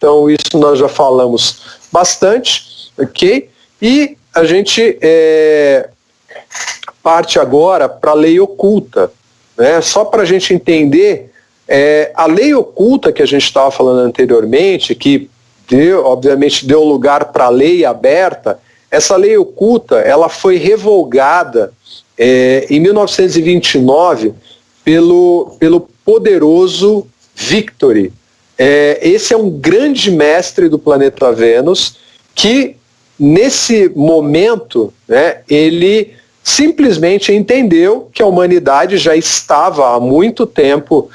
Então isso nós já falamos bastante, ok? E a gente parte agora para a lei oculta, né? Só para a gente entender, a lei oculta que a gente estava falando anteriormente, que obviamente deu lugar para a lei aberta, essa lei oculta ela foi revogada em 1929 pelo poderoso Victory. Esse é um grande mestre do planeta Vênus que, nesse momento, né, ele simplesmente entendeu que a humanidade já estava há muito tempo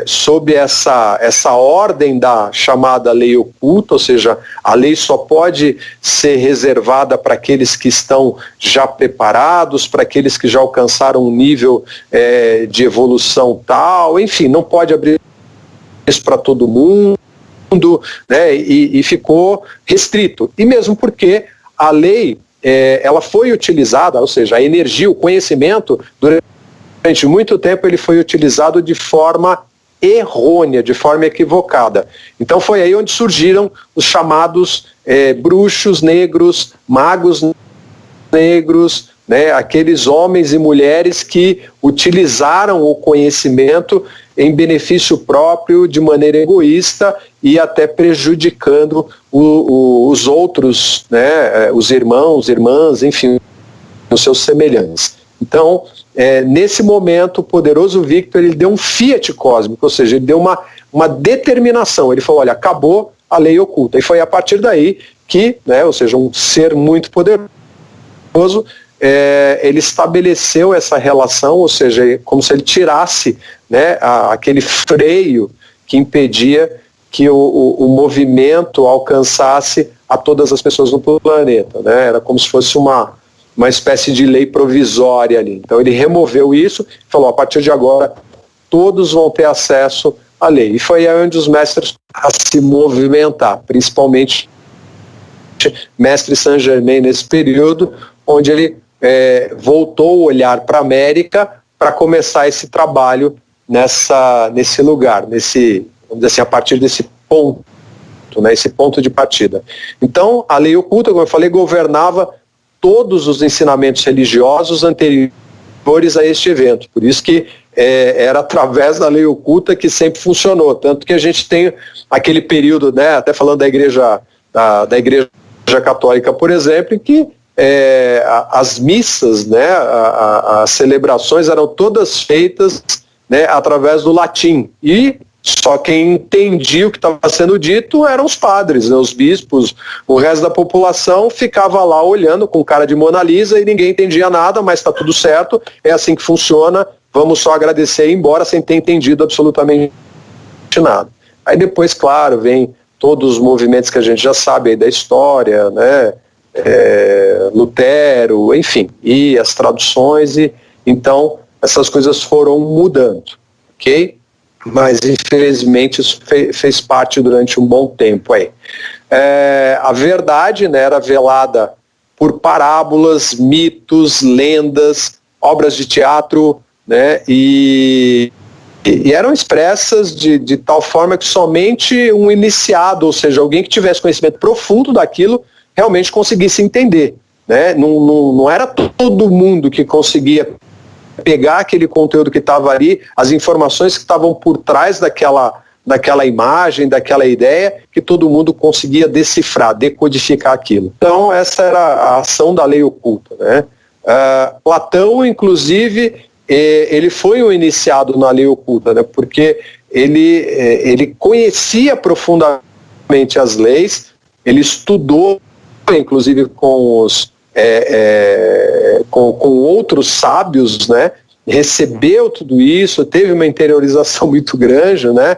sob essa ordem da chamada lei oculta, ou seja, a lei só pode ser reservada para aqueles que estão já preparados, para aqueles que já alcançaram um nível de evolução tal, enfim, não pode abrir isso para todo mundo, né, e ficou restrito. E mesmo porque a lei ela foi utilizada, ou seja, a energia, o conhecimento, durante muito tempo ele foi utilizado de forma errônea, de forma equivocada. Então foi aí onde surgiram os chamados bruxos negros, magos negros, né, aqueles homens e mulheres que utilizaram o conhecimento em benefício próprio, de maneira egoísta e até prejudicando os outros, né, os irmãos, irmãs, enfim, os seus semelhantes. Então, nesse momento, o poderoso Victor ele deu um fiat cósmico, ou seja, ele deu uma determinação. Ele falou, olha, acabou a lei oculta. E foi a partir daí que, né, ou seja, um ser muito poderoso, ele estabeleceu essa relação, ou seja, como se ele tirasse, né, aquele freio que impedia que o movimento alcançasse a todas as pessoas no planeta, né? Era como se fosse uma espécie de lei provisória ali. Então ele removeu isso e falou, a partir de agora todos vão ter acesso à lei. E foi aí onde os mestres a se movimentar, principalmente mestre Saint Germain nesse período, onde ele voltou o olhar para a América para começar esse trabalho nesse lugar, vamos dizer assim, a partir desse ponto, né, esse ponto de partida. Então, a lei oculta, como eu falei, governava todos os ensinamentos religiosos anteriores a este evento. Por isso que era através da lei oculta que sempre funcionou. Tanto que a gente tem aquele período, né, até falando da igreja católica, por exemplo, em que as missas, né, as celebrações eram todas feitas, né, através do latim. E só quem entendia o que estava sendo dito eram os padres, né, os bispos. O resto da população ficava lá olhando com cara de Mona Lisa e ninguém entendia nada, mas está tudo certo, é assim que funciona, vamos só agradecer e ir embora sem ter entendido absolutamente nada. Aí depois, claro, vem todos os movimentos que a gente já sabe aí da história, né, Lutero, enfim, e as traduções, e então essas coisas foram mudando, ok? Mas infelizmente isso fez parte durante um bom tempo aí. A verdade, né, era velada por parábolas, mitos, lendas, obras de teatro, né, e eram expressas de tal forma que somente um iniciado, ou seja, alguém que tivesse conhecimento profundo daquilo, realmente conseguisse entender, né? Não era todo mundo que conseguia pegar aquele conteúdo que estava ali, as informações que estavam por trás daquela imagem, daquela ideia, que todo mundo conseguia decifrar, decodificar aquilo. Então essa era a ação da lei oculta, né? Platão, inclusive, ele foi um iniciado na lei oculta, né? Porque ele conhecia profundamente as leis, ele estudou, inclusive com outros sábios, né? Recebeu tudo isso, teve uma interiorização muito grande, né?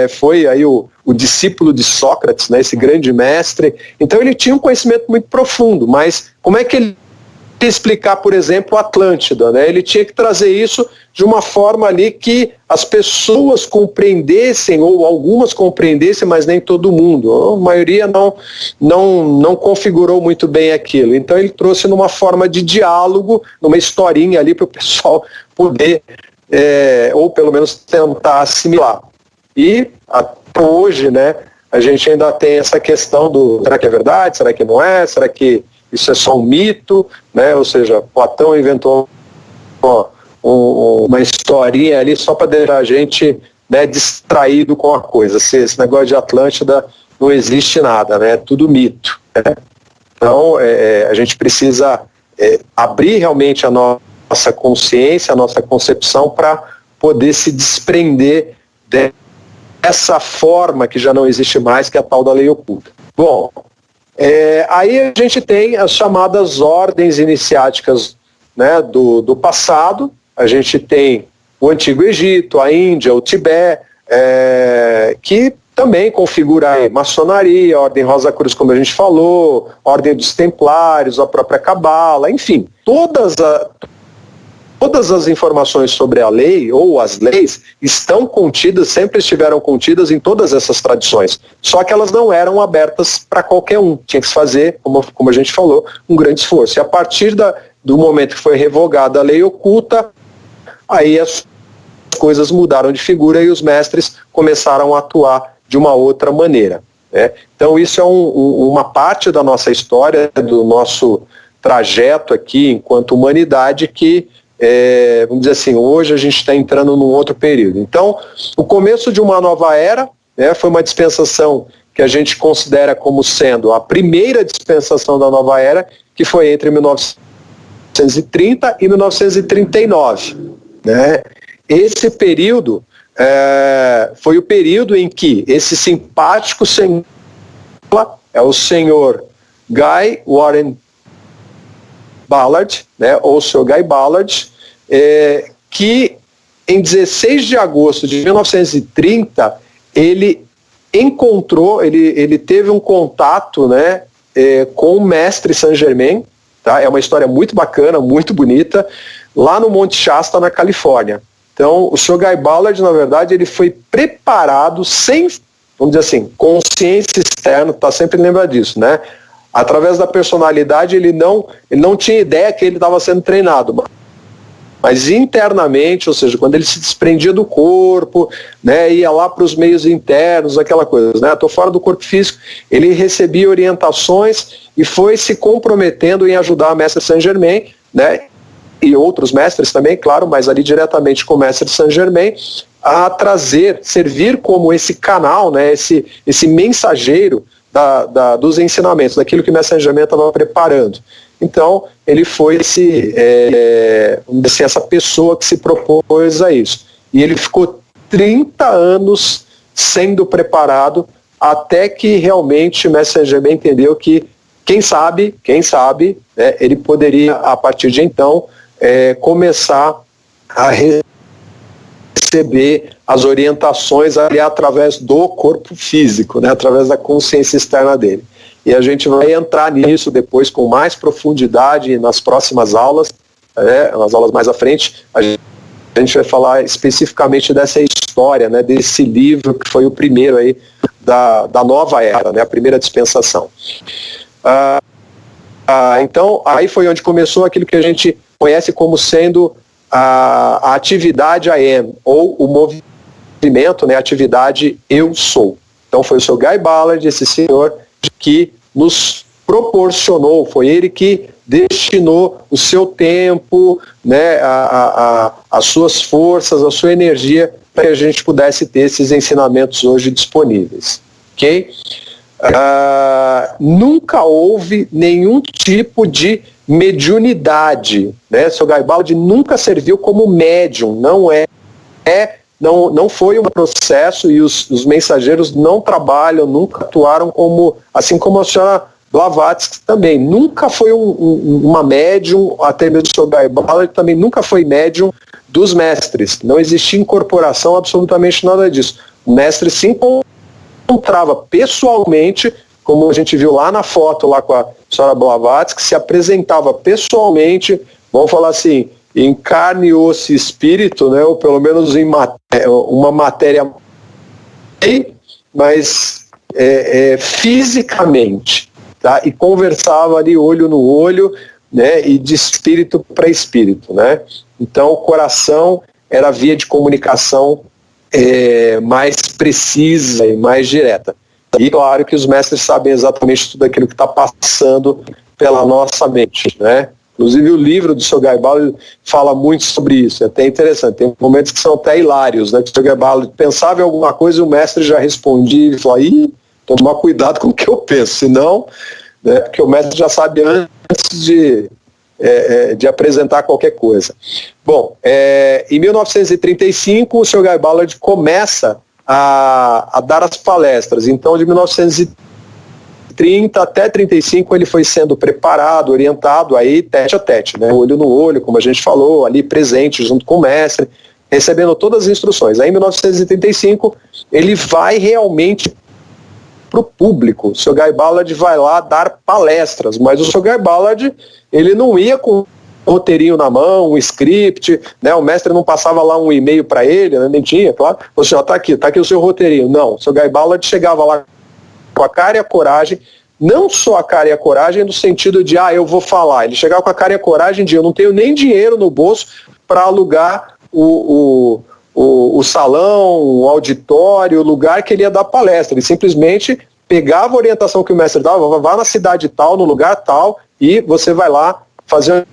Foi aí o discípulo de Sócrates, né? Esse grande mestre. Então ele tinha um conhecimento muito profundo, mas como é que ele ia explicar, por exemplo, Atlântida, né? Ele tinha que trazer isso de uma forma ali que as pessoas compreendessem, ou algumas compreendessem, mas nem todo mundo. A maioria não configurou muito bem aquilo. Então ele trouxe numa forma de diálogo, numa historinha ali para o pessoal poder, ou pelo menos tentar assimilar. E até hoje, né, a gente ainda tem essa questão do será que é verdade, será que não é, será que isso é só um mito, né? Ou seja, Platão inventou uma historinha ali só para deixar a gente, né, distraído com a coisa. Esse negócio de Atlântida não existe nada, né? É tudo mito, né? Então, a gente precisa abrir realmente a nossa consciência, a nossa concepção para poder se desprender dessa forma que já não existe mais, que é a tal da lei oculta. Bom, aí a gente tem as chamadas ordens iniciáticas, né, do passado. A gente tem o Antigo Egito, a Índia, o Tibete, que também configura a maçonaria, a Ordem Rosa Cruz, como a gente falou, a Ordem dos Templários, a própria Cabala, enfim, todas as informações sobre a lei ou as leis estão contidas, sempre estiveram contidas em todas essas tradições, só que elas não eram abertas para qualquer um, tinha que se fazer, como a gente falou, um grande esforço. E a partir do momento que foi revogada a lei oculta, aí as coisas mudaram de figura e os mestres começaram a atuar de uma outra maneira, né? Então isso é uma parte da nossa história, do nosso trajeto aqui enquanto humanidade que, vamos dizer assim, hoje a gente está entrando num outro período. Então, o começo de uma nova era, né, foi uma dispensação que a gente considera como sendo a primeira dispensação da nova era, que foi entre 1930 e 1939, né? Esse período foi o período em que esse simpático senhor, é o senhor Guy Warren Ballard, né, ou o senhor Guy Ballard, que em 16 de agosto de 1930, ele encontrou, ele teve um contato, né, com o mestre Saint-Germain, tá? É uma história muito bacana, muito bonita, lá no Monte Shasta, na Califórnia. Então, o Sr. Guy Ballard, na verdade, ele foi preparado sem, vamos dizer assim, consciência externa, está sempre lembrado disso, né? Através da personalidade, ele não tinha ideia que ele estava sendo treinado, mas internamente, ou seja, quando ele se desprendia do corpo, né, ia lá para os meios internos, aquela coisa, né? Estou fora do corpo físico, ele recebia orientações e foi se comprometendo em ajudar a Mestre Saint-Germain, né? E outros mestres também, claro, mas ali diretamente com o Mestre Saint-Germain, a servir como esse canal, né, esse mensageiro dos ensinamentos, daquilo que o Mestre Saint-Germain estava preparando. Então, ele foi vamos dizer assim, essa pessoa que se propôs a isso. E ele ficou 30 anos sendo preparado, até que realmente o Mestre Saint-Germain entendeu que, quem sabe, né, ele poderia, a partir de então, começar a receber as orientações ali através do corpo físico, né, através da consciência externa dele. E a gente vai entrar nisso depois com mais profundidade nas próximas aulas, nas aulas mais à frente. A gente vai falar especificamente dessa história, né, desse livro que foi o primeiro aí da nova era, né, a primeira dispensação. Então, aí foi onde começou aquilo que a gente conhece como sendo a atividade AM, ou o movimento, né, a atividade Eu Sou. Então foi o Sr. Guy Ballard, esse senhor, que nos proporcionou, foi ele que destinou o seu tempo, né, as suas forças, a sua energia, para que a gente pudesse ter esses ensinamentos hoje disponíveis. Ok? Nunca houve nenhum tipo de mediunidade, né? O Sr. Guy Ballard nunca serviu como médium, não foi um processo, e os mensageiros não trabalham, nunca atuaram como, assim como a senhora Blavatsky também, nunca foi uma médium, até mesmo o Sr. Guy Ballard também nunca foi médium dos mestres, não existia incorporação, absolutamente nada disso. O mestre se encontrava pessoalmente, como a gente viu lá na foto, lá com a senhora Blavatsky, se apresentava pessoalmente, vamos falar assim, em carne, osso e espírito, né, ou pelo menos em uma matéria, mas fisicamente, tá? E conversava ali olho no olho, né, e de espírito para espírito, né? Então o coração era a via de comunicação mais precisa e mais direta. E claro que os mestres sabem exatamente tudo aquilo que está passando pela nossa mente, né? Inclusive o livro do Sr. Guy Ballard fala muito sobre isso, é até interessante, tem momentos que são até hilários, né? Que o Sr. Guy Ballard pensava em alguma coisa e o mestre já respondia e falava, tomar cuidado com o que eu penso, senão, né, porque o mestre já sabe antes de apresentar qualquer coisa. Bom, em 1935 o Sr. Guy Ballard começa a dar as palestras, então de 1930 até 35 ele foi sendo preparado, orientado aí tete a tete, né? Olho no olho, como a gente falou, ali presente junto com o mestre, recebendo todas as instruções. Aí em 1935 ele vai realmente para o público. O Sr. Guy Ballard vai lá dar palestras, mas o Sr. Guy Ballard ele não ia com um roteirinho na mão, um script, né? O mestre não passava lá um e-mail para ele, né? Nem tinha, claro. O senhor tá aqui o seu roteirinho. Não, o Sr. Guy Ballard chegava lá com a cara e a coragem, não só a cara e a coragem no sentido de, eu vou falar. Ele chegava com a cara e a coragem de, eu não tenho nem dinheiro no bolso para alugar o salão, o auditório, o lugar que ele ia dar palestra. Ele simplesmente pegava a orientação que o mestre dava, vá na cidade tal, no lugar tal, e você vai lá fazer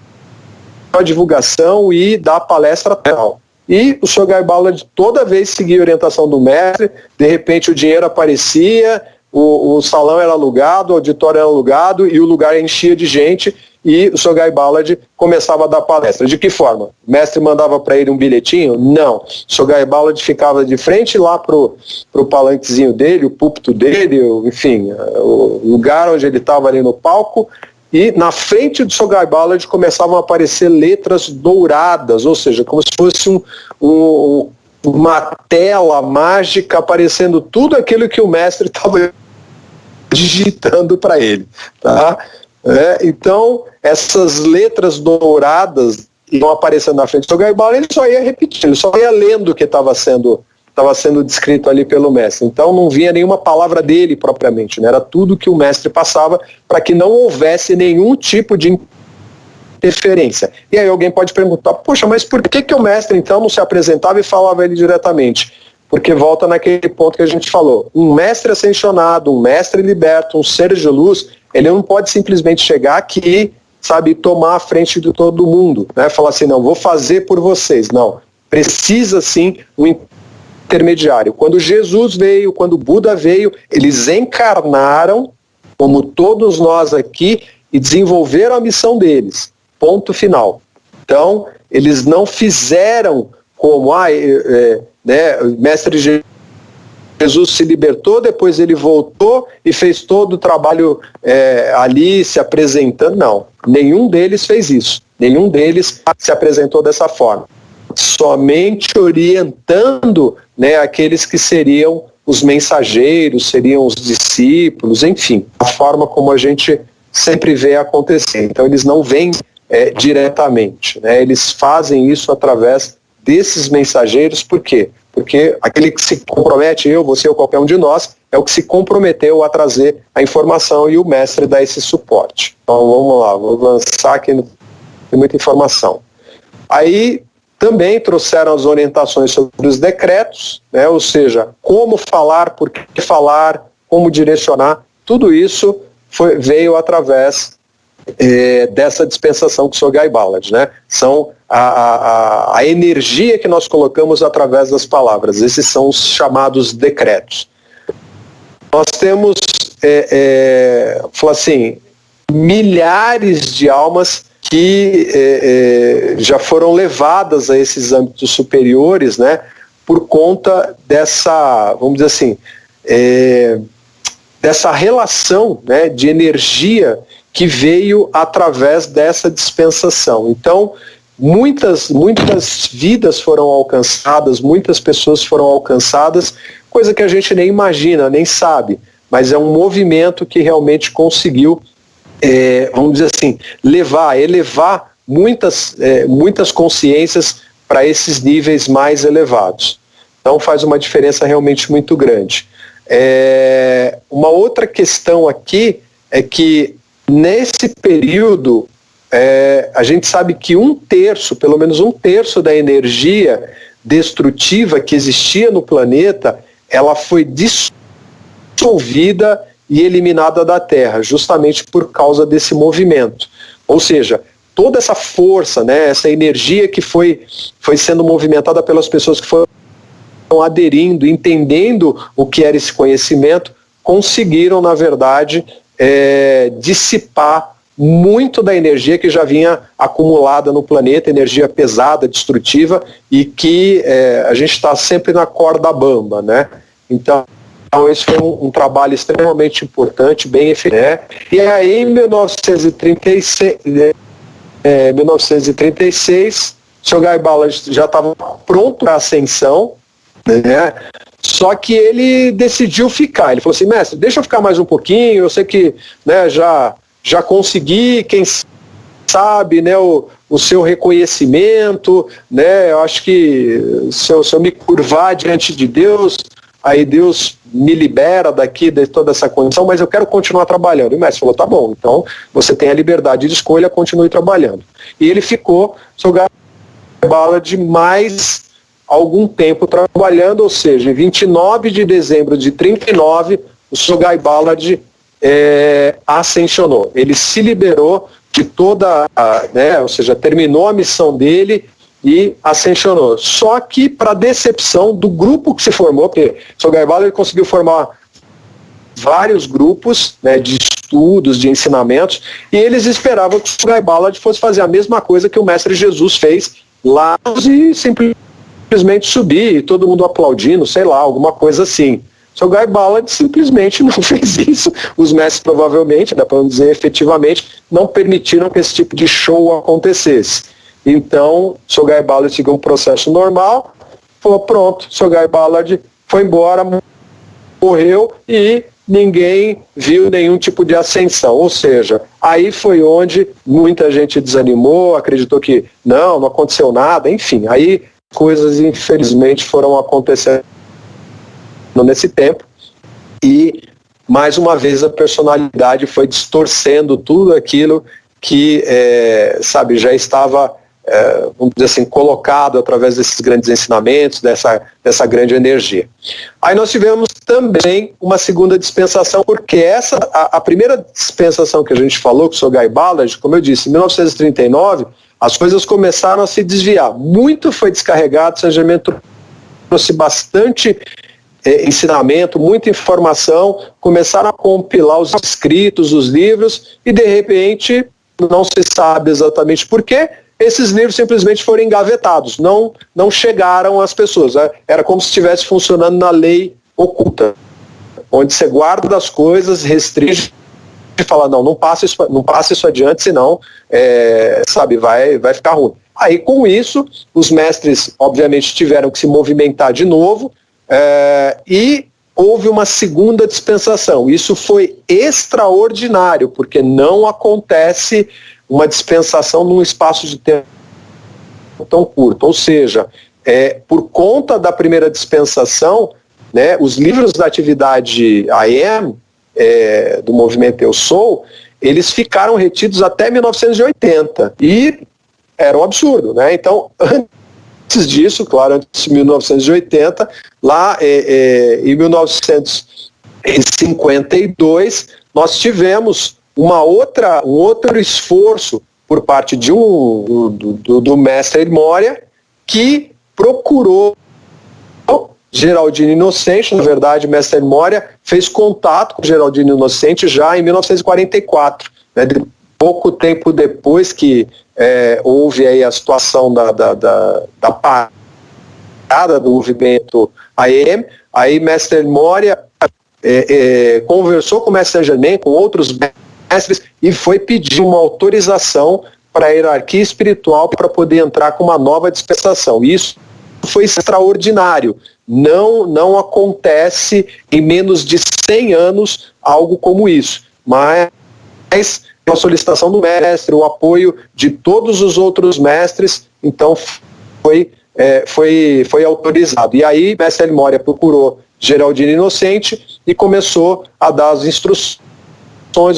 uma divulgação e dar a palestra tal. E o Sr. Guy Ballard toda vez seguia a orientação do mestre, de repente o dinheiro aparecia, o salão era alugado, o auditório era alugado e o lugar enchia de gente e o Sr. Guy Ballard começava a dar palestra. De que forma? O mestre mandava para ele um bilhetinho? Não. O Sr. Guy Ballard ficava de frente lá pro palanquezinho dele, o púlpito dele, enfim, o lugar onde ele estava ali no palco, e na frente do Sr. Guy Ballard começavam a aparecer letras douradas, ou seja, como se fosse uma tela mágica aparecendo tudo aquilo que o mestre estava digitando para ele, tá? Então, essas letras douradas iam aparecendo na frente do Sr. Guy Ballard, ele só ia repetindo, ele só ia lendo o que estava sendo descrito ali pelo mestre. Então, não vinha nenhuma palavra dele propriamente, né? Era tudo que o mestre passava para que não houvesse nenhum tipo de interferência. E aí alguém pode perguntar, poxa, mas por que o mestre então não se apresentava e falava ele diretamente? Porque volta naquele ponto que a gente falou. Um mestre ascensionado, um mestre liberto, um ser de luz, ele não pode simplesmente chegar aqui, sabe, tomar a frente de todo mundo, né? Falar assim, não, vou fazer por vocês. Não, precisa sim um intermediário. Quando Jesus veio, quando Buda veio, eles encarnaram, como todos nós aqui, e desenvolveram a missão deles. Ponto final. Então, eles não fizeram como, né, o mestre Jesus se libertou, depois ele voltou e fez todo o trabalho ali se apresentando. Não, nenhum deles fez isso. Nenhum deles se apresentou dessa forma. Somente orientando, né, aqueles que seriam os mensageiros, seriam os discípulos, enfim, a forma como a gente sempre vê acontecer. Então eles não vêm diretamente, né? Eles fazem isso através desses mensageiros. Por quê? Porque aquele que se compromete, eu, você ou qualquer um de nós, é o que se comprometeu a trazer a informação e o mestre dá esse suporte. Então vamos lá, vou lançar aqui, tem muita informação. Aí também trouxeram as orientações sobre os decretos, né? Ou seja, como falar, por que falar, como direcionar, tudo isso veio através dessa dispensação com o Sr. Guy Ballard, né? São a energia que nós colocamos através das palavras. Esses são os chamados decretos. Nós temos, assim, milhares de almas que já foram levadas a esses âmbitos superiores, né? Por conta dessa, vamos dizer assim, dessa relação, né, de energia que veio através dessa dispensação. Então, muitas vidas foram alcançadas, muitas pessoas foram alcançadas, coisa que a gente nem imagina, nem sabe, mas é um movimento que realmente conseguiu, vamos dizer assim, elevar muitas consciências para esses níveis mais elevados. Então faz uma diferença realmente muito grande. Uma outra questão aqui é que nesse período a gente sabe que pelo menos um terço da energia destrutiva que existia no planeta, ela foi dissolvida e eliminada da Terra, justamente por causa desse movimento. Ou seja, toda essa força, né, essa energia que foi sendo movimentada pelas pessoas que foram aderindo, entendendo o que era esse conhecimento, conseguiram, na verdade, dissipar muito da energia que já vinha acumulada no planeta, energia pesada, destrutiva, e que a gente está sempre na corda bamba, né? Então esse foi um trabalho extremamente importante, bem eficaz. E aí, em 1936, o Sr. Guy Ballard já estava pronto para a ascensão, né? Só que ele decidiu ficar. Ele falou assim: mestre, deixa eu ficar mais um pouquinho, eu sei que, né, já consegui, quem sabe, né, o seu reconhecimento, né, eu acho que se eu me curvar diante de Deus, aí Deus me libera daqui de toda essa condição, mas eu quero continuar trabalhando. E o mestre falou: tá bom, então você tem a liberdade de escolha, continue trabalhando. E ele ficou, o Guy Ballard, mais algum tempo trabalhando, ou seja, em 29 de dezembro de 39, o Sr. Guy Ballard ascensionou. Ele se liberou de toda né, ou seja, terminou a missão dele e ascensionou. Só que, para decepção do grupo que se formou, porque o Sr. Guy Ballard conseguiu formar vários grupos, né, de estudos, de ensinamentos, e eles esperavam que o Sr. Guy Ballard fosse fazer a mesma coisa que o Mestre Jesus fez lá e simplesmente subir, e todo mundo aplaudindo, sei lá, alguma coisa assim. O Sr. Guy Ballard simplesmente não fez isso. Os mestres provavelmente, dá para dizer efetivamente, não permitiram que esse tipo de show acontecesse. Então, o Sr. Guy Ballard seguiu um processo normal, falou: pronto, o Sr. Guy Ballard foi embora, morreu e ninguém viu nenhum tipo de ascensão. Ou seja, aí foi onde muita gente desanimou, acreditou que não aconteceu nada, enfim, aí coisas infelizmente foram acontecendo nesse tempo, e mais uma vez a personalidade foi distorcendo tudo aquilo que já estava, vamos dizer assim, colocado através desses grandes ensinamentos, dessa grande energia. Aí nós tivemos também uma segunda dispensação, porque a primeira dispensação que a gente falou, com o Sr. Guy Ballard, como eu disse, em 1939, as coisas começaram a se desviar. Muito foi descarregado, o Saint Germain trouxe bastante ensinamento, muita informação, começaram a compilar os escritos, os livros, e de repente, não se sabe exatamente por quê, esses livros simplesmente foram engavetados, não chegaram às pessoas. Era como se estivesse funcionando na lei oculta, onde você guarda as coisas, restringe e fala: não passa isso adiante, senão vai ficar ruim. Aí, com isso, os mestres obviamente tiveram que se movimentar de novo, e houve uma segunda dispensação. Isso foi extraordinário, porque não acontece uma dispensação num espaço de tempo tão curto. Ou seja, por conta da primeira dispensação, né, os livros da atividade AM, do movimento Eu Sou, eles ficaram retidos até 1980. E era um absurdo, né? Então, antes disso, claro, antes de 1980, lá em 1952, nós tivemos um outro esforço por parte do mestre Moria, que procurou Geraldino Inocente. Na verdade, o mestre Moria fez contato com Geraldino Inocente já em 1944, né, pouco tempo depois que houve aí a situação da parada do movimento AM. Aí mestre Moria conversou com o mestre Saint-Germain, com outros mestres, e foi pedir uma autorização para a hierarquia espiritual para poder entrar com uma nova dispensação. Isso foi extraordinário. Não acontece em menos de 100 anos algo como isso. Mas a solicitação do mestre, o apoio de todos os outros mestres, então foi autorizado. E aí, mestre Moria procurou Geraldino Inocente e começou a dar as instruções,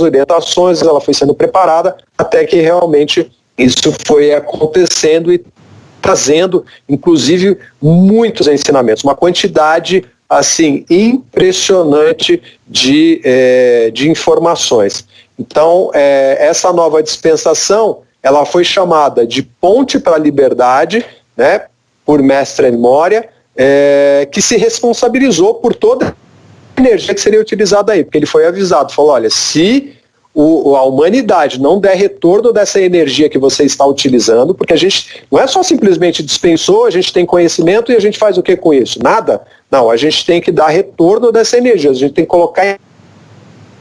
orientações. Ela foi sendo preparada até que realmente isso foi acontecendo e trazendo, inclusive, muitos ensinamentos, uma quantidade assim, impressionante de informações. Então, essa nova dispensação, ela foi chamada de Ponte para a Liberdade, né, por Mestre Moria, que se responsabilizou por toda a energia que seria utilizada aí, porque ele foi avisado, falou, olha, se a humanidade não der retorno dessa energia que você está utilizando, porque a gente não é só simplesmente dispensou, a gente tem conhecimento e a gente faz o que com isso? Nada. Não, a gente tem que dar retorno dessa energia, a gente tem que colocar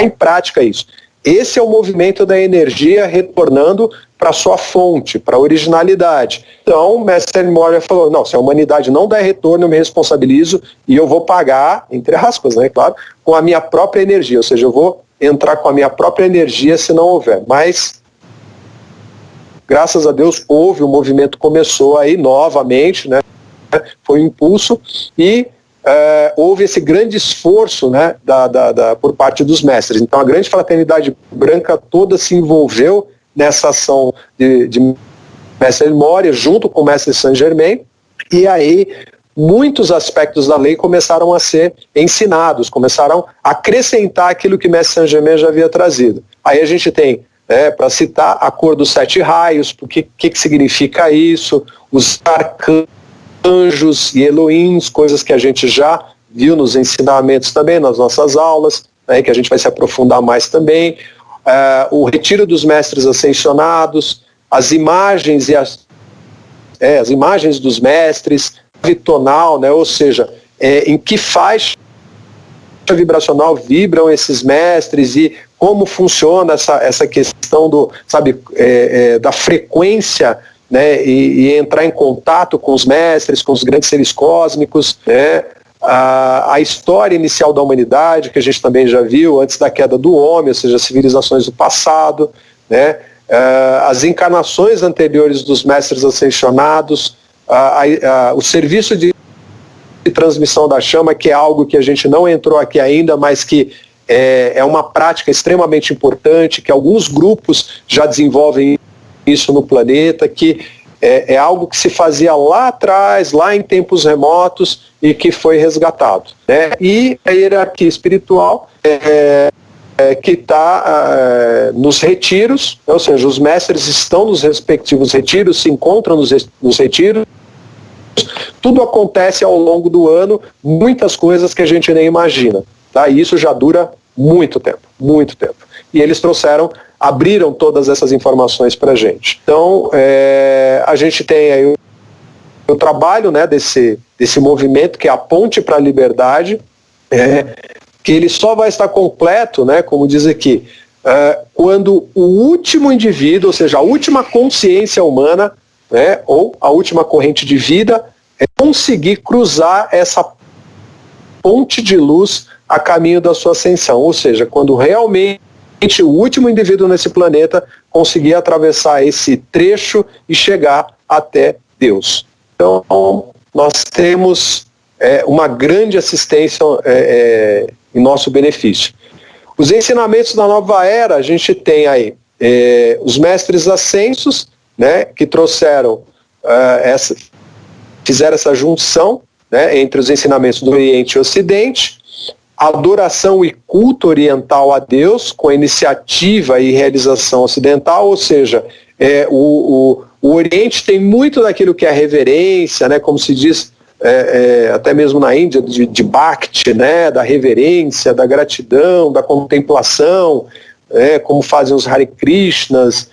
em prática isso. Esse é o movimento da energia retornando para a sua fonte, para a originalidade. Então, o Mestre Moria falou, não, se a humanidade não der retorno, eu me responsabilizo e eu vou pagar, entre aspas, né, claro, com a minha própria energia, ou seja, eu vou entrar com a minha própria energia se não houver. Mas, graças a Deus, houve, o movimento começou aí novamente, né, foi um impulso e houve esse grande esforço, né, por parte dos mestres. Então a grande fraternidade branca toda se envolveu nessa ação de Mestre Moria, junto com o Mestre Saint-Germain, e aí muitos aspectos da lei começaram a ser ensinados, começaram a acrescentar aquilo que Mestre Saint-Germain já havia trazido. Aí a gente tem, para citar, a cor dos 7 raios, o que significa isso, os arcanjos e Elohims, coisas que a gente já viu nos ensinamentos também, nas nossas aulas, né, que a gente vai se aprofundar mais também, o retiro dos mestres ascensionados, as imagens e as imagens dos mestres, vitonal, né, ou seja, em que faixa vibracional vibram esses mestres e como funciona essa questão da frequência, né, e entrar em contato com os mestres, com os grandes seres cósmicos, né, a história inicial da humanidade, que a gente também já viu, antes da queda do homem, ou seja, as civilizações do passado, né, as encarnações anteriores dos mestres ascensionados, o serviço de transmissão da chama, que é algo que a gente não entrou aqui ainda, mas que é uma prática extremamente importante, que alguns grupos já desenvolvem isso no planeta, que é algo que se fazia lá atrás, lá em tempos remotos, e que foi resgatado, né? E a hierarquia espiritual que está nos retiros, ou seja, os mestres estão nos respectivos retiros, se encontram nos retiros, tudo acontece ao longo do ano, muitas coisas que a gente nem imagina, tá? E isso já dura muito tempo, muito tempo. E eles abriram todas essas informações para a gente. Então, a gente tem aí o trabalho, né, desse movimento, que é a Ponte para a Liberdade, que ele só vai estar completo, né, como diz aqui, quando o último indivíduo, ou seja, a última consciência humana, né, ou a última corrente de vida, conseguir cruzar essa ponte de luz a caminho da sua ascensão, ou seja, quando realmente o último indivíduo nesse planeta conseguir atravessar esse trecho e chegar até Deus. Então, nós temos uma grande assistência em nosso benefício. Os ensinamentos da nova era, a gente tem aí os mestres ascensos, né, que trouxeram fizeram essa junção, né, entre os ensinamentos do Oriente e Ocidente, adoração e culto oriental a Deus, com a iniciativa e realização ocidental, ou seja, o Oriente tem muito daquilo que é a reverência, né, como se diz até mesmo na Índia, de Bhakti, né, da reverência, da gratidão, da contemplação, como fazem os Hare Krishnas,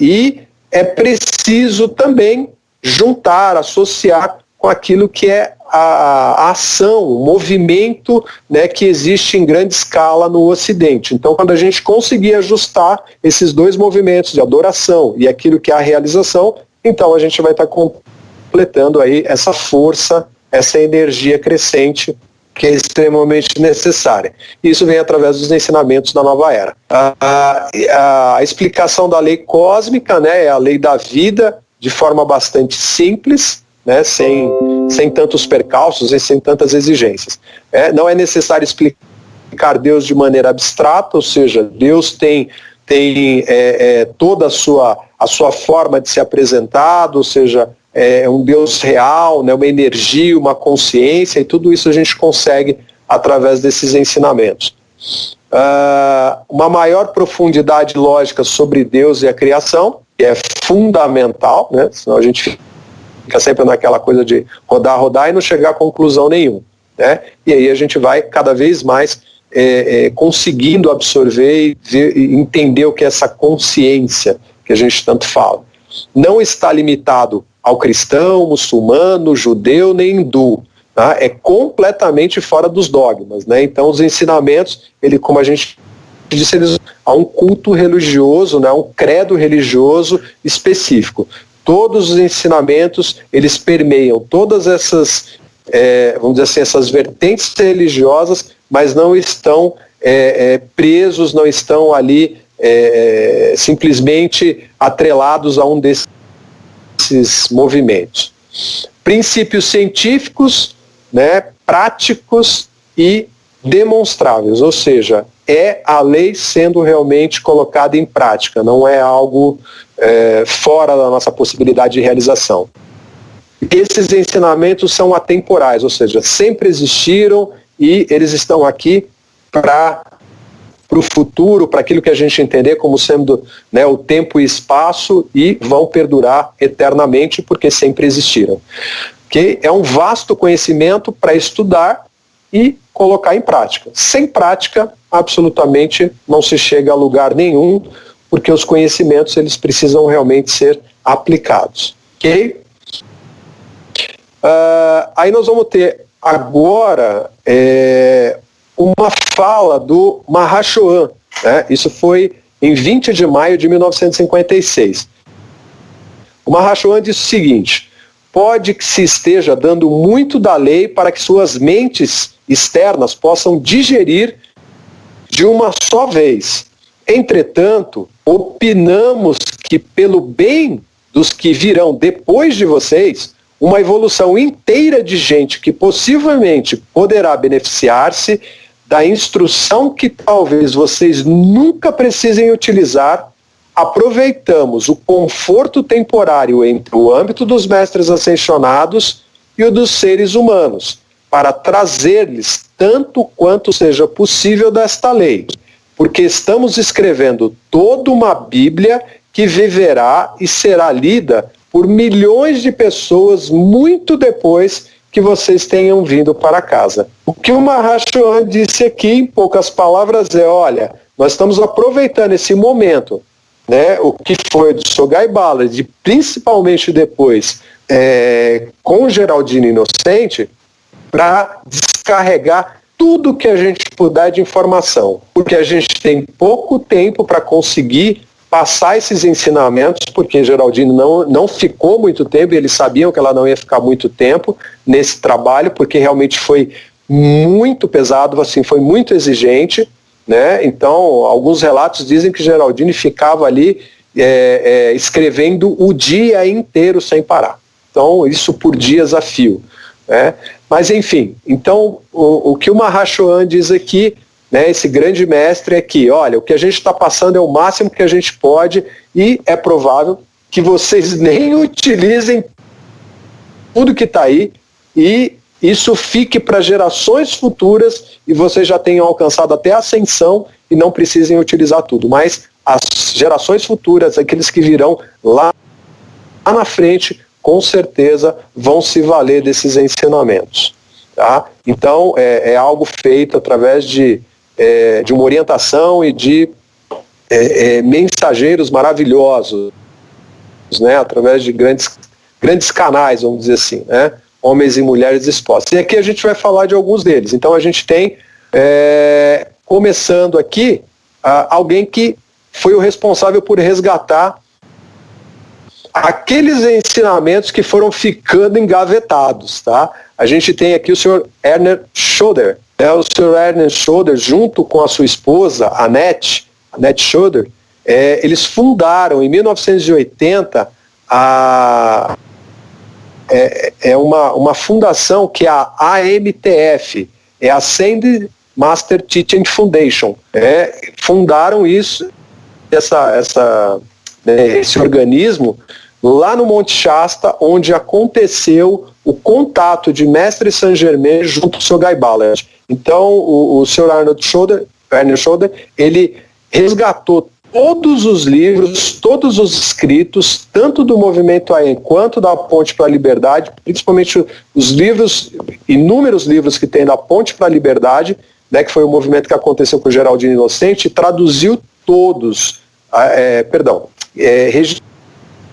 e é preciso também juntar, associar com aquilo que é a ação, o movimento, né, que existe em grande escala no Ocidente. Então, quando a gente conseguir ajustar esses dois movimentos de adoração e aquilo que é a realização, então a gente vai estar completando aí essa força, essa energia crescente que é extremamente necessária. Isso vem através dos ensinamentos da nova era. A explicação da lei cósmica, né, é a lei da vida, de forma bastante simples, né, sem tantos percalços e sem tantas exigências. Não é necessário explicar Deus de maneira abstrata, ou seja, Deus tem toda a sua forma de ser apresentado, ou seja, um Deus real, né, uma energia, uma consciência, e tudo isso a gente consegue através desses ensinamentos. Uma maior profundidade lógica sobre Deus e a criação, que é fundamental, né, senão a gente fica sempre naquela coisa de rodar e não chegar a conclusão nenhuma, né, e aí a gente vai cada vez mais conseguindo absorver e entender o que é essa consciência que a gente tanto fala. Não está limitado ao cristão, muçulmano, judeu nem hindu, tá? É completamente fora dos dogmas, né? Então os ensinamentos, como a gente disse, há um culto religioso, né? Um credo religioso específico. Todos os ensinamentos, eles permeiam todas essas, vamos dizer assim, essas vertentes religiosas, mas não estão presos, não estão ali simplesmente atrelados a um desses movimentos. Princípios científicos, né, práticos e demonstráveis, ou seja, é a lei sendo realmente colocada em prática, não é algo fora da nossa possibilidade de realização. Esses ensinamentos são atemporais, ou seja, sempre existiram e eles estão aqui para o futuro, para aquilo que a gente entender como sendo, né, o tempo e espaço, e vão perdurar eternamente porque sempre existiram. Okay? É um vasto conhecimento para estudar e colocar em prática. Sem prática, absolutamente não se chega a lugar nenhum, porque os conhecimentos eles precisam realmente ser aplicados. Ok? Aí nós vamos ter agora uma fala do Mahachohan, né? Isso foi em 20 de maio de 1956. O Mahachohan disse o seguinte: pode que se esteja dando muito da lei para que suas mentes externas possam digerir de uma só vez. Entretanto, opinamos que pelo bem dos que virão depois de vocês, uma evolução inteira de gente que possivelmente poderá beneficiar-se da instrução que talvez vocês nunca precisem utilizar, aproveitamos o conforto temporário entre o âmbito dos mestres ascensionados e o dos seres humanos, para trazer-lhes tanto quanto seja possível desta lei, porque estamos escrevendo toda uma Bíblia que viverá e será lida por milhões de pessoas muito depois que vocês tenham vindo para casa. O que o Mahachohan disse aqui, em poucas palavras, olha, nós estamos aproveitando esse momento, né, o que foi do Sogai Balaji, principalmente depois com Geraldino Inocente, para descarregar tudo que a gente puder de informação, porque a gente tem pouco tempo para conseguir passar esses ensinamentos, porque Geraldino não ficou muito tempo, e eles sabiam que ela não ia ficar muito tempo nesse trabalho, porque realmente foi muito pesado, assim, foi muito exigente, né? Então, alguns relatos dizem que Geraldino ficava ali escrevendo o dia inteiro sem parar. Então, isso por dias a fio, né? Mas, enfim, então, o que o Mahachohan diz aqui, né, esse grande mestre, é que, olha, o que a gente está passando é o máximo que a gente pode, e é provável que vocês nem utilizem tudo que está aí, e isso fique para gerações futuras, e vocês já tenham alcançado até a ascensão e não precisem utilizar tudo. Mas as gerações futuras, aqueles que virão lá na frente, com certeza vão se valer desses ensinamentos. Tá? Então, é algo feito através de uma orientação e de mensageiros maravilhosos, né? Através de grandes canais, vamos dizer assim, né? Homens e mulheres expostos. E aqui a gente vai falar de alguns deles. Então a gente tem, começando aqui, alguém que foi o responsável por resgatar aqueles ensinamentos que foram ficando engavetados, tá? A gente tem aqui o Sr. Ernest Schroeder. O Sr. Ernest Schroeder, junto com a sua esposa, Annette Schroeder, eles fundaram em 1980 uma fundação que é a AMTF, é a Ascended Master Teaching Foundation. Fundaram esse organismo lá no Monte Shasta, onde aconteceu o contato de Mestre Saint-Germain junto ao Sr. Guy Ballard. Então, o Sr. Werner Schroeder, ele resgatou todos os livros, todos os escritos, tanto do Movimento AM quanto da Ponte para a Liberdade, principalmente os livros, inúmeros livros que tem da Ponte para a Liberdade, né, que foi o movimento que aconteceu com o Geraldino Inocente, traduziu todos,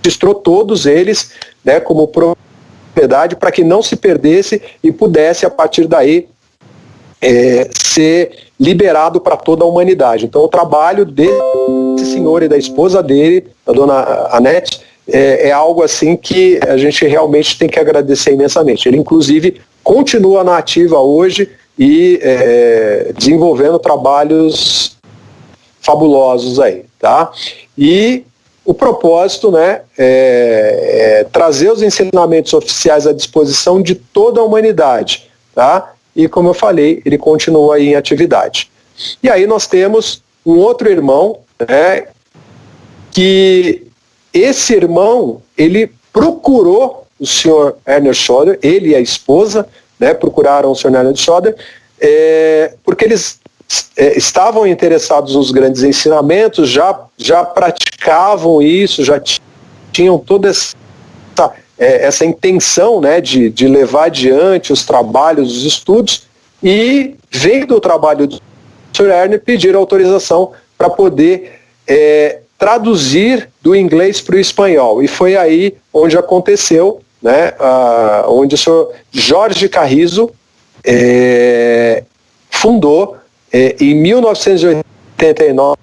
registrou todos eles, né, como propriedade, para que não se perdesse e pudesse, a partir daí, ser liberado para toda a humanidade. Então, o trabalho desse senhor e da esposa dele, a dona Anete, é algo assim que a gente realmente tem que agradecer imensamente. Ele, inclusive, continua na ativa hoje e desenvolvendo trabalhos fabulosos aí, tá? E o propósito, né, é trazer os ensinamentos oficiais à disposição de toda a humanidade, tá? E, como eu falei, ele continua aí em atividade. E aí nós temos um outro irmão, né, que esse irmão, ele procurou o senhor Ernest Schroeder, ele e a esposa, né, procuraram o senhor Ernest Schroeder, porque eles estavam interessados nos grandes ensinamentos, já praticavam isso, já tinham toda essa intenção, né, de levar adiante os trabalhos, os estudos, e vendo o trabalho do Sr. Ernest, pedir autorização para poder traduzir do inglês para o espanhol. E foi aí onde aconteceu, né, onde o Sr. Jorge Carrizo fundou, em 1989,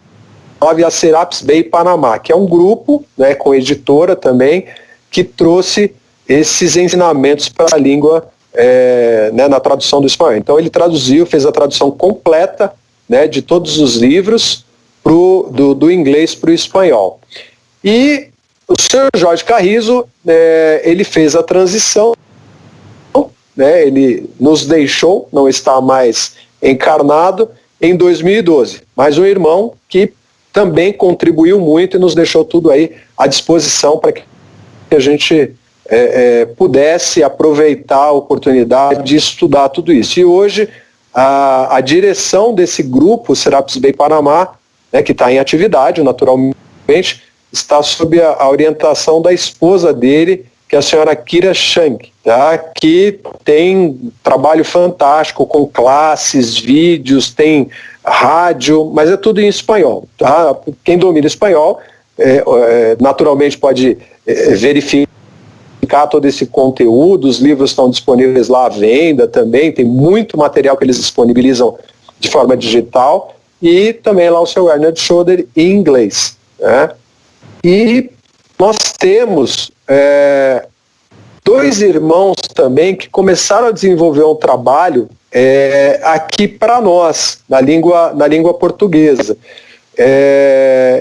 a Serapis Bay Panamá, que é um grupo, né, com editora também, que trouxe esses ensinamentos para a língua, né, na tradução do espanhol. Então ele traduziu, fez a tradução completa, né, de todos os livros do inglês para o espanhol. E o Sr. Jorge Carrizo, ele fez a transição, né, ele nos deixou, não está mais encarnado, em 2012. Mas um irmão que também contribuiu muito e nos deixou tudo aí à disposição para que a gente pudesse aproveitar a oportunidade de estudar tudo isso. E hoje a direção desse grupo, Serapis Bay Panamá, né, que está em atividade naturalmente, está sob a orientação da esposa dele, que é a senhora Kira Chang, tá? Que tem trabalho fantástico com classes, vídeos, tem rádio, mas é tudo em espanhol. Tá? Quem domina espanhol naturalmente pode verificar todo esse conteúdo, os livros estão disponíveis lá à venda também, tem muito material que eles disponibilizam de forma digital, e também lá o seu Ernest Schroeder em inglês. Né? E nós temos dois irmãos também que começaram a desenvolver um trabalho aqui para nós, na língua portuguesa.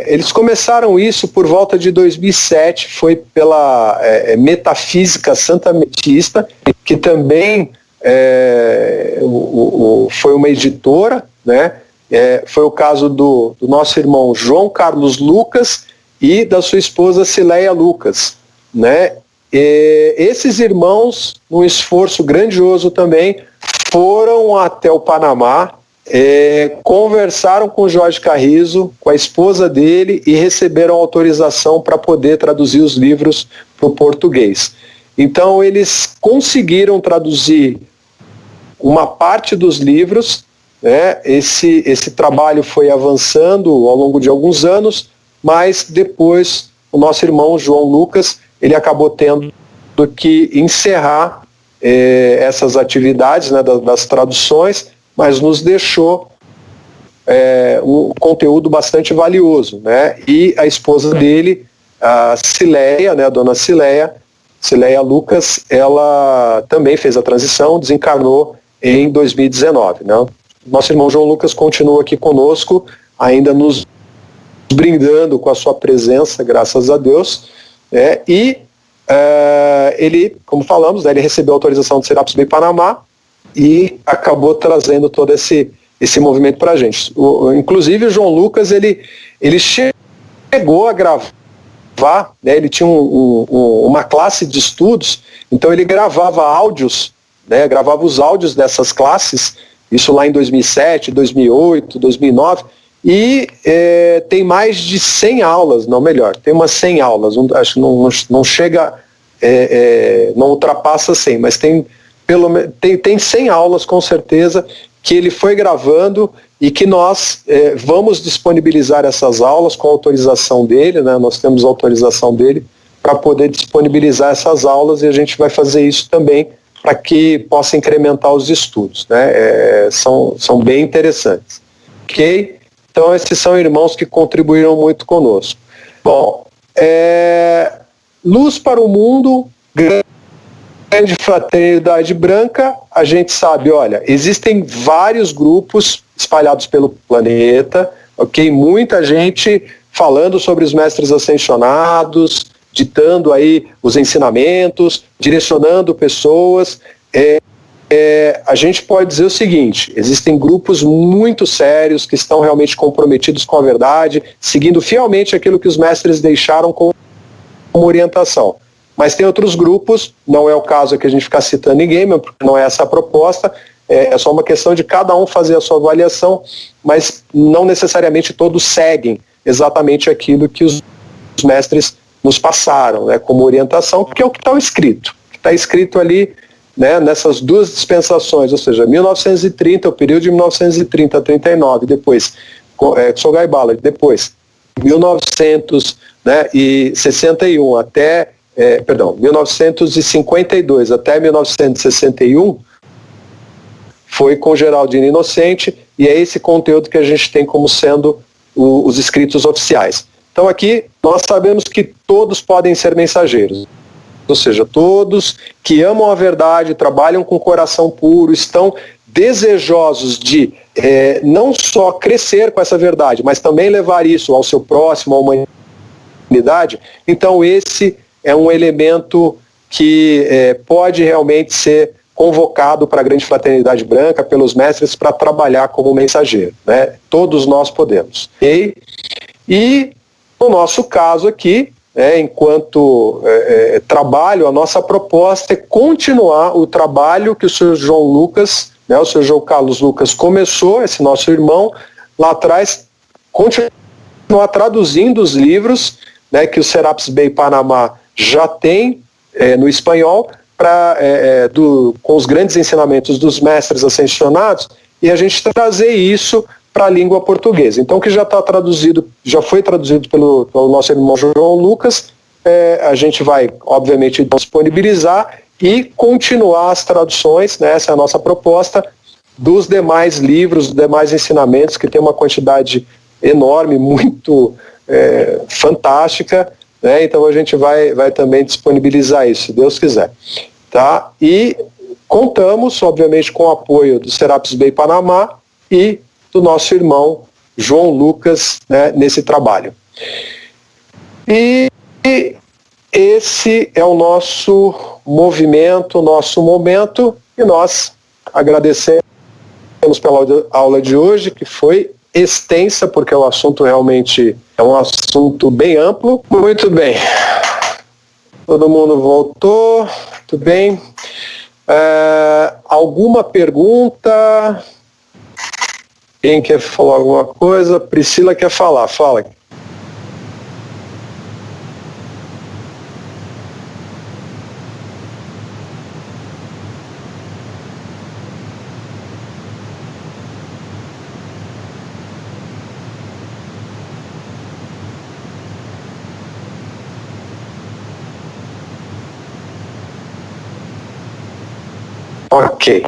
Eles começaram isso por volta de 2007, foi pela Metafísica Santa Metista, que também foi uma editora, né? Foi o caso do nosso irmão João Carlos Lucas e da sua esposa Cileia Lucas, né? Esses irmãos, num esforço grandioso também, foram até o Panamá, conversaram com o Jorge Carrizo, com a esposa dele, e receberam autorização para poder traduzir os livros para o português. Então eles conseguiram traduzir uma parte dos livros, né? Esse trabalho foi avançando ao longo de alguns anos, mas depois o nosso irmão João Lucas, ele acabou tendo que encerrar essas atividades, né, das traduções, mas nos deixou um conteúdo bastante valioso, né? E a esposa dele, a Cileia, né, a dona Cileia Lucas, ela também fez a transição, desencarnou em 2019. Né? Nosso irmão João Lucas continua aqui conosco, ainda nos brindando com a sua presença, graças a Deus, e ele, como falamos, né, ele recebeu a autorização do Serapis Bay Panamá e acabou trazendo todo esse movimento para a gente. Inclusive o João Lucas, ele chegou a gravar né, ele tinha uma classe de estudos, então ele gravava áudios, né, gravava os áudios dessas classes, isso lá em 2007, 2008, 2009, e tem mais de 100 aulas, não, melhor, tem umas 100 aulas, acho que não chega, não ultrapassa 100, mas tem 100 aulas com certeza que ele foi gravando e que nós vamos disponibilizar essas aulas com autorização dele, né? Nós temos autorização dele para poder disponibilizar essas aulas, e a gente vai fazer isso também para que possa incrementar os estudos, né? São bem interessantes. Ok? Então esses são irmãos que contribuíram muito conosco. Bom, Luz para o Mundo, Grande Fraternidade Branca, a gente sabe, olha, existem vários grupos espalhados pelo planeta, ok? Muita gente falando sobre os mestres ascensionados, ditando aí os ensinamentos, direcionando pessoas. A gente pode dizer o seguinte: existem grupos muito sérios que estão realmente comprometidos com a verdade, seguindo fielmente aquilo que os mestres deixaram como orientação. Mas tem outros grupos, não é o caso aqui a gente ficar citando ninguém, porque não é essa a proposta, é só uma questão de cada um fazer a sua avaliação, mas não necessariamente todos seguem exatamente aquilo que os mestres nos passaram, né, como orientação, porque é o que está escrito. O que está escrito ali, né, nessas duas dispensações, ou seja, 1930, o período de 1930 a 39, depois Sogai Bala, depois 1961 até 1952 até 1961 foi com Geraldino Inocente, e é esse conteúdo que a gente tem como sendo os escritos oficiais. Então aqui nós sabemos que todos podem ser mensageiros, ou seja, todos que amam a verdade, trabalham com coração puro, estão desejosos de não só crescer com essa verdade, mas também levar isso ao seu próximo, à humanidade. Então esse é um elemento que pode realmente ser convocado para a Grande Fraternidade Branca pelos mestres para trabalhar como mensageiro, né? Todos nós podemos. Okay? E no nosso caso aqui, enquanto trabalho, a nossa proposta é continuar o trabalho que o Sr. João Lucas, né, o Sr. João Carlos Lucas começou, esse nosso irmão, lá atrás, continuar traduzindo os livros, né, que o Serapis Bay Panamá já tem no espanhol, com os grandes ensinamentos dos mestres ascensionados, e a gente trazer isso para a língua portuguesa. Então, que já está traduzido, já foi traduzido pelo nosso irmão João Lucas, a gente vai, obviamente, disponibilizar e continuar as traduções, né, essa é a nossa proposta, dos demais livros, dos demais ensinamentos, que tem uma quantidade enorme, muito fantástica, né? Então a gente vai também disponibilizar isso, se Deus quiser. Tá? E contamos, obviamente, com o apoio do Serapis Bay Panamá e do nosso irmão João Lucas, né, nesse trabalho. E esse é o nosso movimento, o nosso momento, e nós agradecemos pela aula de hoje, que foi extensa, porque o assunto realmente é um assunto bem amplo. Muito bem. Todo mundo voltou, tudo bem. Alguma pergunta? Quem quer falar alguma coisa? Priscila quer falar, fala. Ok.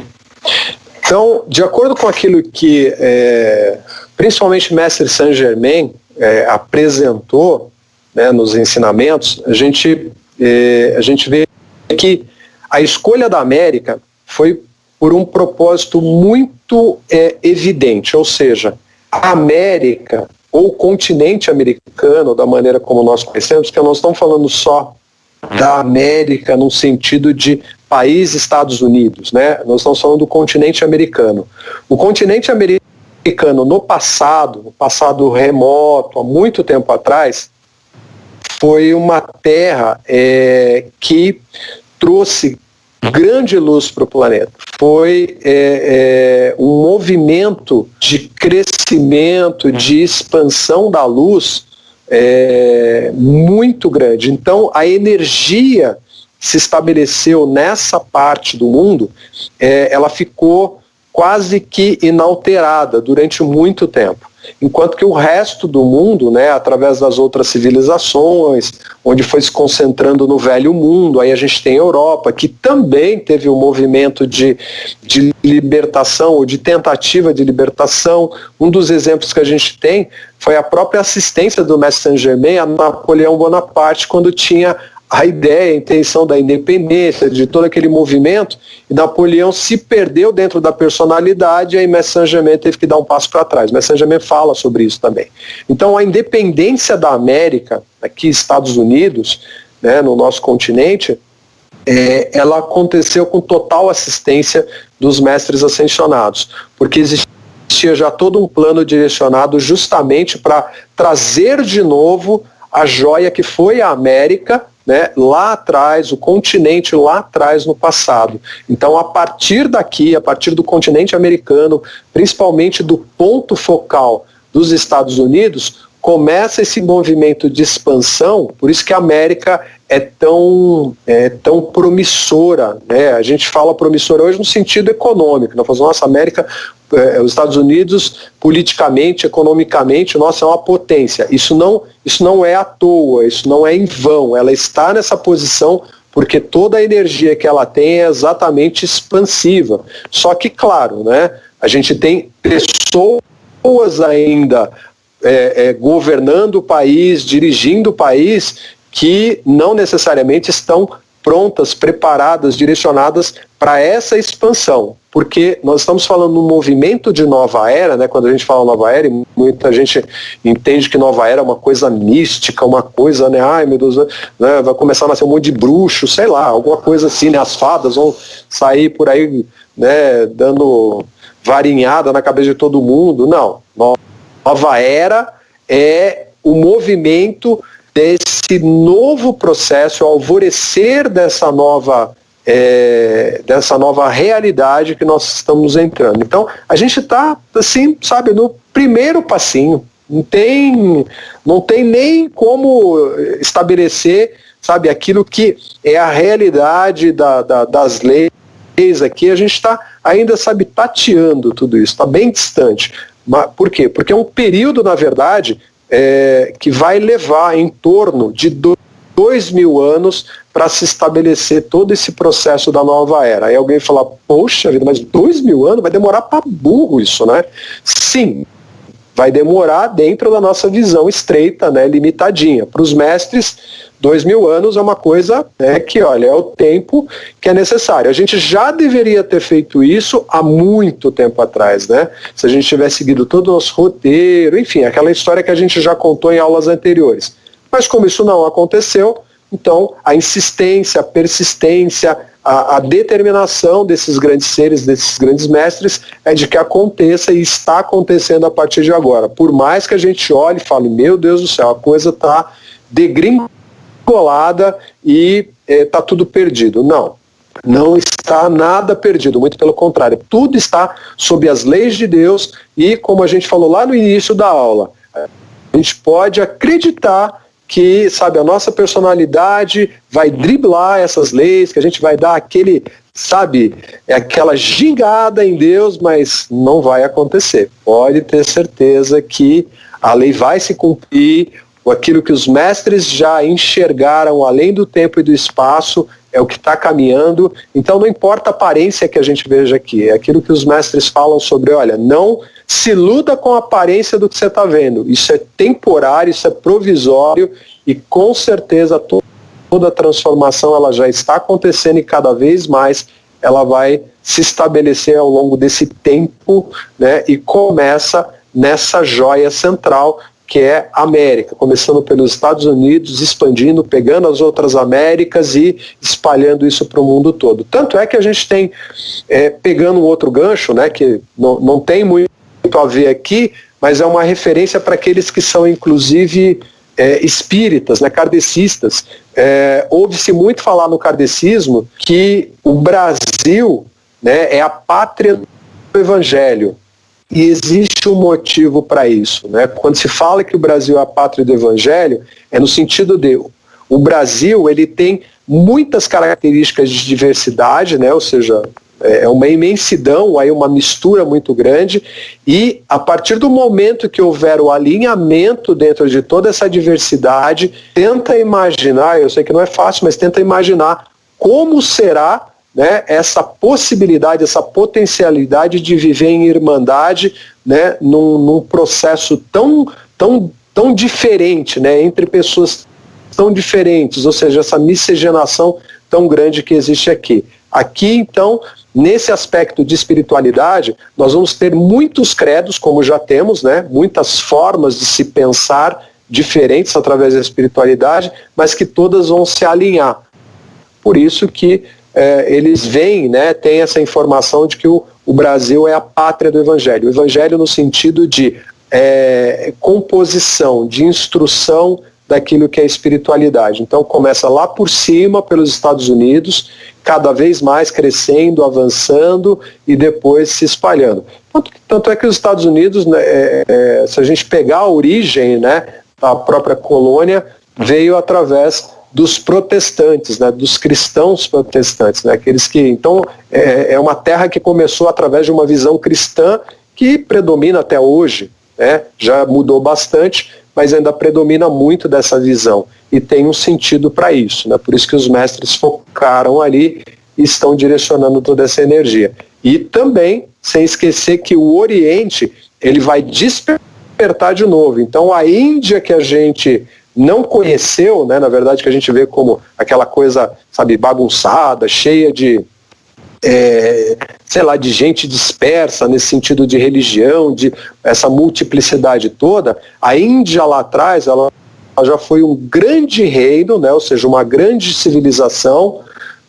Então, de acordo com aquilo que principalmente o mestre Saint Germain apresentou, né, nos ensinamentos, a gente vê que a escolha da América foi por um propósito muito evidente, ou seja, a América, ou o continente americano, da maneira como nós conhecemos, que nós não estamos falando só da América no sentido de país Estados Unidos, né? Nós estamos falando do continente americano. O continente americano no passado remoto, há muito tempo atrás, foi uma terra que trouxe grande luz para o planeta. Foi um movimento de crescimento, de expansão da luz muito grande. Então, a energia que se estabeleceu nessa parte do mundo, ela ficou quase que inalterada durante muito tempo. Enquanto que o resto do mundo, né, através das outras civilizações, onde foi se concentrando no velho mundo, aí a gente tem a Europa, que também teve um movimento de libertação, ou de tentativa de libertação. Um dos exemplos que a gente tem foi a própria assistência do mestre Saint-Germain a Napoleão Bonaparte, quando tinha a ideia, a intenção da independência, de todo aquele movimento, e Napoleão se perdeu dentro da personalidade, e aí Mestre Saint-Germain teve que dar um passo para trás. Mestre Saint-Germain fala sobre isso também. Então, a independência da América, aqui Estados Unidos, né, no nosso continente, ela aconteceu com total assistência dos mestres ascensionados, porque existia já todo um plano direcionado justamente para trazer de novo a joia que foi a América, né, lá atrás, o continente lá atrás no passado. Então, a partir daqui, a partir do continente americano, principalmente do ponto focal dos Estados Unidos, começa esse movimento de expansão. Por isso que a América é tão promissora, né? A gente fala promissora hoje no sentido econômico. Nós falamos, nossa, a América, os Estados Unidos, politicamente, economicamente, nossa, é uma potência. Isso não é à toa, isso não é em vão. Ela está nessa posição porque toda a energia que ela tem é exatamente expansiva. Só que, claro, né, a gente tem pessoas ainda governando o país, dirigindo o país, que não necessariamente estão prontas, preparadas, direcionadas para essa expansão. Porque nós estamos falando num movimento de nova era, né? Quando a gente fala nova era, muita gente entende que nova era é uma coisa mística, uma coisa, né? Ai, meu Deus, né? Vai começar a nascer um monte de bruxo, sei lá, alguma coisa assim, né? As fadas vão sair por aí, né? Dando varinhada na cabeça de todo mundo. Não. Nova era é o movimento desse novo processo, o alvorecer dessa nova realidade que nós estamos entrando. Então, a gente está, assim, sabe, no primeiro passinho. Não tem nem como estabelecer, sabe, aquilo que é a realidade das leis aqui. A gente está ainda, sabe, tateando tudo isso, está bem distante. Mas, por quê? Porque é um período, na verdade, que vai levar em torno de 2.000 anos para se estabelecer todo esse processo da nova era. Aí alguém fala, poxa vida, mas 2.000 anos? Vai demorar para burro isso, né? Sim, vai demorar dentro da nossa visão estreita, né, limitadinha. Para os mestres, 2.000 anos é uma coisa, né, que, olha, é o tempo que é necessário. A gente já deveria ter feito isso há muito tempo atrás, né? Se a gente tivesse seguido todo o nosso roteiro, enfim, aquela história que a gente já contou em aulas anteriores. Mas como isso não aconteceu, então a insistência, a persistência, a determinação desses grandes seres, desses grandes mestres, é de que aconteça e está acontecendo a partir de agora. Por mais que a gente olhe e fale, meu Deus do céu, a coisa está degringolada e está tudo perdido. Não está nada perdido, muito pelo contrário. Tudo está sob as leis de Deus e, como a gente falou lá no início da aula, a gente pode acreditar que, sabe, a nossa personalidade vai driblar essas leis, que a gente vai dar aquele, sabe, aquela gingada em Deus, mas não vai acontecer. Pode ter certeza que a lei vai se cumprir, aquilo que os mestres já enxergaram além do tempo e do espaço é o que está caminhando. Então não importa a aparência que a gente veja aqui, é aquilo que os mestres falam sobre, olha, não se iluda com a aparência do que você está vendo. Isso é temporário, isso é provisório e com certeza toda a transformação ela já está acontecendo e cada vez mais ela vai se estabelecer ao longo desse tempo, né, e começa nessa joia central que é a América, começando pelos Estados Unidos, expandindo, pegando as outras Américas e espalhando isso para o mundo todo. Tanto é que a gente tem, pegando um outro gancho, né, que não tem muito a ver aqui, mas é uma referência para aqueles que são, inclusive, espíritas, né, kardecistas, ouve-se muito falar no kardecismo que o Brasil, né, é a pátria do Evangelho. E existe um motivo para isso, né? Quando se fala que o Brasil é a pátria do Evangelho, é no sentido de o Brasil ele tem muitas características de diversidade, né? Ou seja, é uma imensidão, aí uma mistura muito grande, e a partir do momento que houver o alinhamento dentro de toda essa diversidade, tenta imaginar, eu sei que não é fácil, mas tenta imaginar como será, né, essa possibilidade, essa potencialidade de viver em irmandade, né, num processo tão diferente, né, entre pessoas tão diferentes, ou seja, essa miscigenação tão grande que existe aqui. Aqui, então, nesse aspecto de espiritualidade, nós vamos ter muitos credos, como já temos, né, muitas formas de se pensar diferentes através da espiritualidade, mas que todas vão se alinhar. Por isso que eles veem, né, tem essa informação de que o Brasil é a pátria do Evangelho. O Evangelho no sentido de composição, de instrução daquilo que é espiritualidade. Então começa lá por cima, pelos Estados Unidos, cada vez mais crescendo, avançando e depois se espalhando. Tanto é que os Estados Unidos, né, se a gente pegar a origem, né, da própria colônia, veio através dos protestantes, né, dos cristãos protestantes, né, aqueles que, então, é uma terra que começou através de uma visão cristã que predomina até hoje, né, já mudou bastante, mas ainda predomina muito dessa visão, e tem um sentido para isso, né, por isso que os mestres focaram ali e estão direcionando toda essa energia. E também, sem esquecer que o Oriente, ele vai despertar de novo, então a Índia que a gente não conheceu, né, na verdade que a gente vê como aquela coisa, sabe, bagunçada, cheia de, sei lá, de gente dispersa nesse sentido de religião, de essa multiplicidade toda, a Índia lá atrás, ela já foi um grande reino, né, ou seja, uma grande civilização,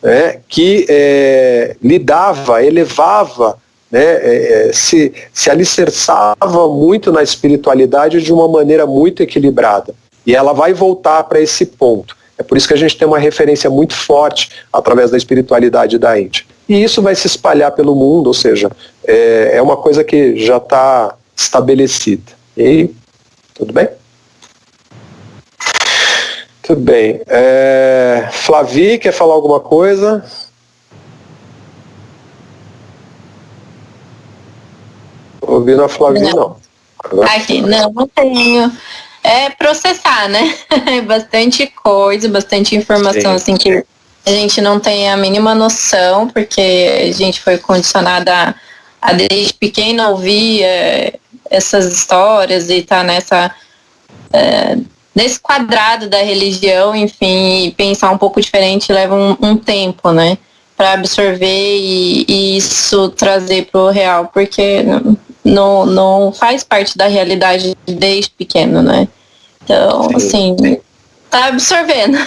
né, que lidava, elevava, né, se alicerçava muito na espiritualidade de uma maneira muito equilibrada. E ela vai voltar para esse ponto. É por isso que a gente tem uma referência muito forte através da espiritualidade da Índia. E isso vai se espalhar pelo mundo, ou seja, é uma coisa que já está estabelecida. E tudo bem? Tudo bem. Flavi, quer falar alguma coisa? Ouvindo a Flavi, não. Aqui, não tenho. Processar, né? Bastante coisa, bastante informação, assim, que a gente não tem a mínima noção, porque a gente foi condicionada a desde pequena ouvir essas histórias e tá nesse quadrado da religião, enfim, e pensar um pouco diferente leva um tempo, né? Para absorver e isso trazer pro real, porque não faz parte da realidade desde pequeno, né? Então, assim, tá absorvendo.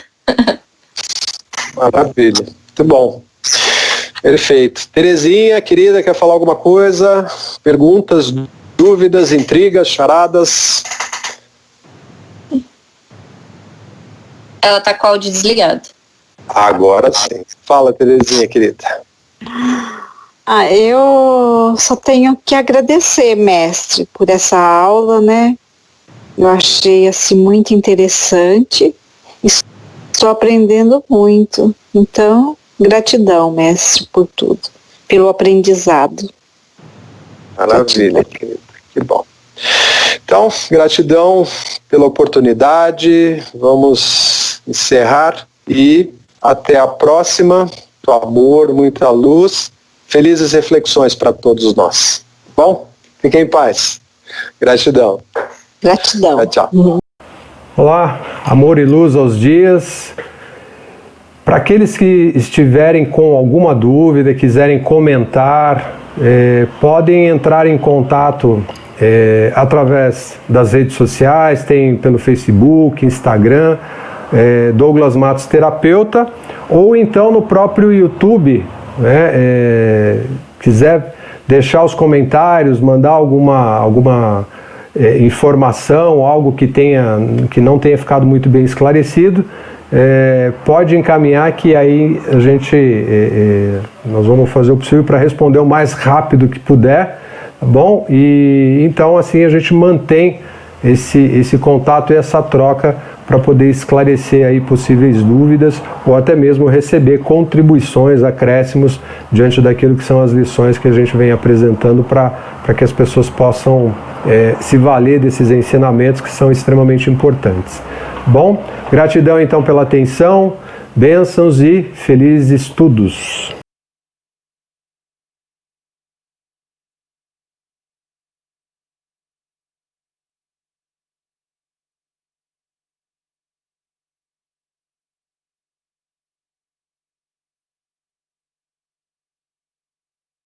Maravilha, muito bom. Perfeito. Terezinha, querida, quer falar alguma coisa? Perguntas, dúvidas, intrigas, charadas? Ela tá com o áudio desligado. Agora sim. Fala, Terezinha, querida. Eu só tenho que agradecer, mestre, por essa aula, né? Eu achei, assim, muito interessante. Estou aprendendo muito. Então, gratidão, mestre, por tudo. Pelo aprendizado. Maravilha, querida. Que bom. Então, gratidão pela oportunidade. Vamos encerrar e até a próxima. Muito amor, muita luz. Felizes reflexões para todos nós. Bom? Fiquem em paz. Gratidão. Gratidão. Tchau. Olá, amor e luz aos dias. Para aqueles que estiverem com alguma dúvida, quiserem comentar, podem entrar em contato através das redes sociais, tem pelo Facebook, Instagram, Douglas Matos Terapeuta, ou então no próprio YouTube, né, quiser deixar os comentários, mandar alguma informação, algo que não tenha ficado muito bem esclarecido, pode encaminhar que aí nós vamos fazer o possível para responder o mais rápido que puder, tá bom? E então assim a gente mantém esse contato e essa troca para poder esclarecer aí possíveis dúvidas ou até mesmo receber contribuições, acréscimos diante daquilo que são as lições que a gente vem apresentando para que as pessoas possam se valer desses ensinamentos que são extremamente importantes. Bom, gratidão então pela atenção, bênçãos e felizes estudos.